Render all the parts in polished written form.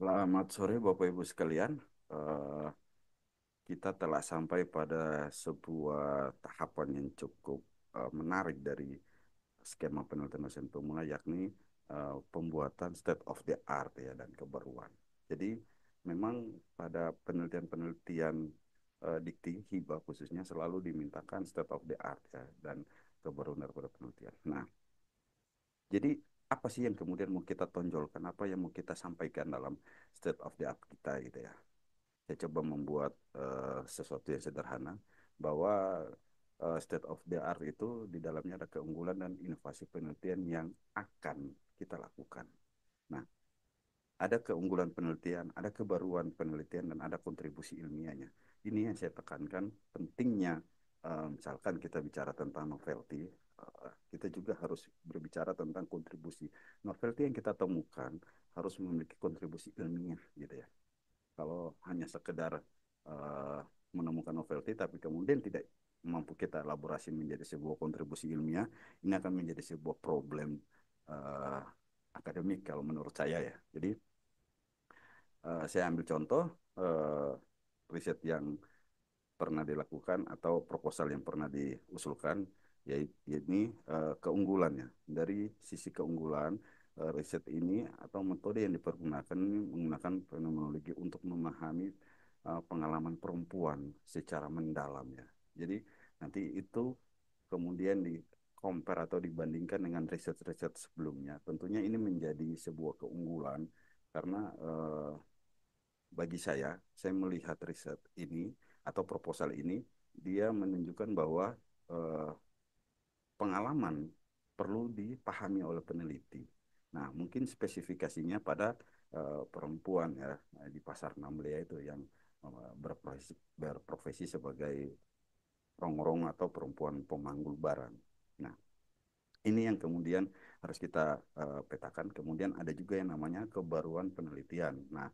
Selamat sore Bapak Ibu sekalian. Eh, kita telah sampai pada sebuah tahapan yang cukup menarik dari skema penelitian dosen pemula, yakni pembuatan state of the art ya dan kebaruan. Jadi memang pada penelitian-penelitian dikti hibah khususnya selalu dimintakan state of the art ya dan kebaruan daripada penelitian. Nah, jadi apa sih yang kemudian mau kita tonjolkan, apa yang mau kita sampaikan dalam state of the art kita gitu ya. Saya coba membuat sesuatu yang sederhana bahwa state of the art itu di dalamnya ada keunggulan dan inovasi penelitian yang akan kita lakukan. Nah, ada keunggulan penelitian, ada kebaruan penelitian, dan ada kontribusi ilmiahnya. Ini yang saya tekankan pentingnya, misalkan kita bicara tentang novelty, kita juga harus berbicara tentang kontribusi. Novelty yang kita temukan harus memiliki kontribusi ilmiah, gitu ya. Kalau hanya sekedar menemukan novelty, tapi kemudian tidak mampu kita elaborasi menjadi sebuah kontribusi ilmiah, ini akan menjadi sebuah problem uh, akademik kalau menurut saya ya. Jadi saya ambil contoh uh, riset yang pernah dilakukan atau proposal yang pernah diusulkan, yaitu ini keunggulannya. Dari sisi keunggulan riset ini atau metode yang dipergunakan ini menggunakan fenomenologi untuk memahami pengalaman perempuan secara mendalam ya. Jadi nanti itu kemudian di compare atau dibandingkan dengan riset-riset sebelumnya. Tentunya ini menjadi sebuah keunggulan karena bagi saya melihat riset ini atau proposal ini, dia menunjukkan bahwa eh, pengalaman perlu dipahami oleh peneliti. Nah, mungkin spesifikasinya pada perempuan ya di pasar Namlia itu yang berprofesi sebagai rongrong atau perempuan pemanggul barang. Nah, ini yang kemudian harus kita petakan. Kemudian ada juga yang namanya kebaruan penelitian. Nah,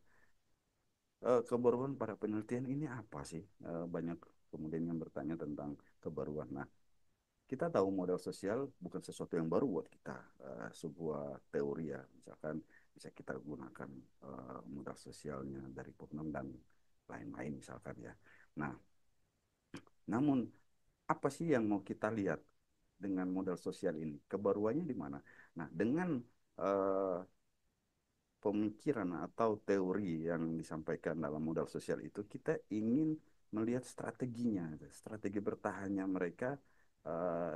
kebaruan pada penelitian ini apa sih? Banyak kemudian yang bertanya tentang kebaruan. Nah, kita tahu model sosial bukan sesuatu yang baru buat kita. Sebuah teori ya, misalkan bisa kita gunakan model sosialnya dari Putnam dan lain-lain misalkan ya. Nah, namun apa sih yang mau kita lihat dengan model sosial ini? Kebaruannya di mana? Nah, dengan eh, pemikiran atau teori yang disampaikan dalam modal sosial itu, kita ingin melihat strateginya, strategi bertahannya mereka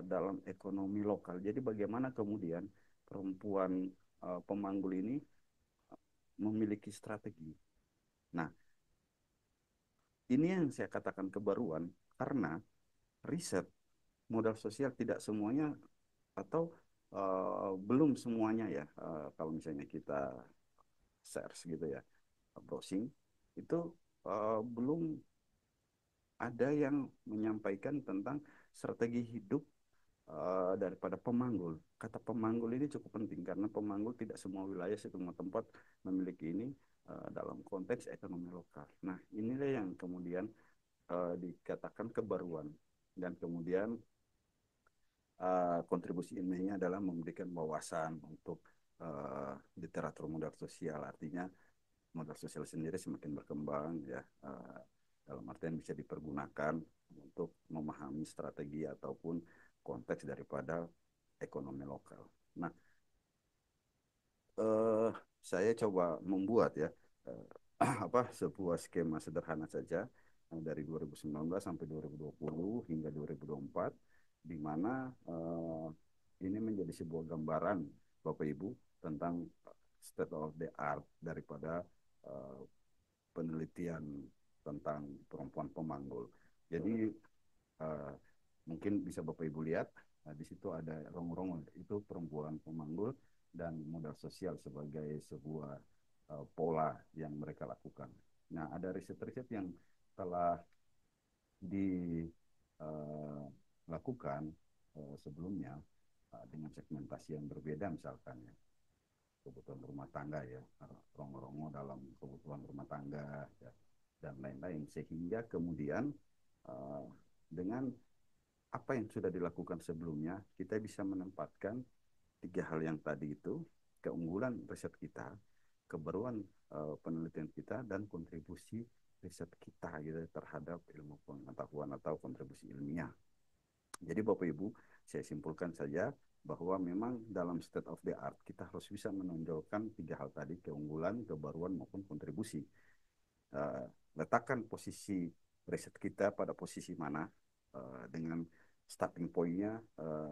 dalam ekonomi lokal. Jadi bagaimana kemudian perempuan pemanggul ini memiliki strategi. Nah, ini yang saya katakan kebaruan karena riset modal sosial tidak semuanya atau belum semuanya ya, kalau misalnya kita search gitu ya, browsing itu belum ada yang menyampaikan tentang strategi hidup daripada pemanggul. Kata pemanggul ini cukup penting karena pemanggul tidak semua wilayah, semua tempat memiliki ini dalam konteks ekonomi lokal. Nah, inilah yang kemudian dikatakan kebaruan dan kemudian kontribusi ilmiahnya adalah memberikan wawasan untuk literatur modal sosial. Artinya modal sosial sendiri semakin berkembang ya, dalam artian bisa dipergunakan untuk memahami strategi ataupun konteks daripada ekonomi lokal. Nah, eh, saya coba membuat ya eh, apa sebuah skema sederhana saja dari 2019 sampai 2020 hingga 2024, di mana ini menjadi sebuah gambaran Bapak Ibu tentang state of the art daripada eh, penelitian tentang perempuan pemanggul. Jadi uh, mungkin bisa Bapak Ibu lihat, di situ ada rong-rong itu perempuan pemanggul dan modal sosial sebagai sebuah pola yang mereka lakukan. Nah, ada riset-riset yang telah dilakukan sebelumnya dengan segmentasi yang berbeda misalkan ya kebutuhan rumah tangga ya, rongo-rongo dalam kebutuhan rumah tangga ya, dan lain-lain, sehingga kemudian uh, dengan apa yang sudah dilakukan sebelumnya kita bisa menempatkan tiga hal yang tadi itu: keunggulan riset kita, kebaruan penelitian kita dan kontribusi riset kita gitu terhadap ilmu pengetahuan atau kontribusi ilmiah. Jadi Bapak Ibu, saya simpulkan saja bahwa memang dalam state of the art kita harus bisa menonjolkan tiga hal tadi, keunggulan, kebaruan maupun kontribusi. Uh, Letakkan posisi riset kita pada posisi mana dengan starting point-nya,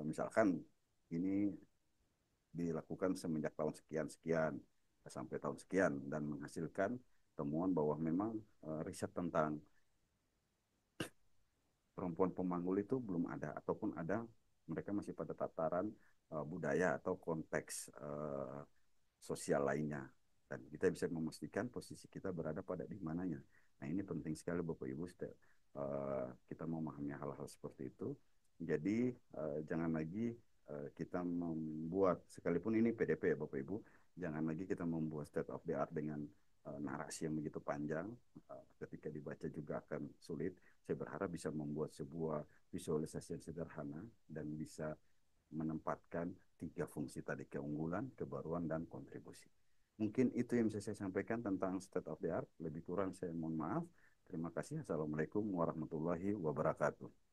misalkan ini dilakukan semenjak tahun sekian-sekian sampai tahun sekian dan menghasilkan temuan bahwa memang riset tentang perempuan pemanggul itu belum ada ataupun ada mereka masih pada tataran budaya atau konteks sosial lainnya dan kita bisa memastikan posisi kita berada pada di mananya. Nah ini penting sekali Bapak Ibu kita memahami hal-hal seperti itu. Jadi jangan lagi kita membuat sekalipun ini PDP ya Bapak Ibu, jangan lagi kita membuat state of the art dengan narasi yang begitu panjang, ketika dibaca juga akan sulit. Saya berharap bisa membuat sebuah visualisasi yang sederhana dan bisa menempatkan tiga fungsi tadi, keunggulan, kebaruan, dan kontribusi. Mungkin itu yang bisa saya sampaikan tentang state of the art. Lebih kurang saya mohon maaf. Terima kasih. Assalamualaikum warahmatullahi wabarakatuh.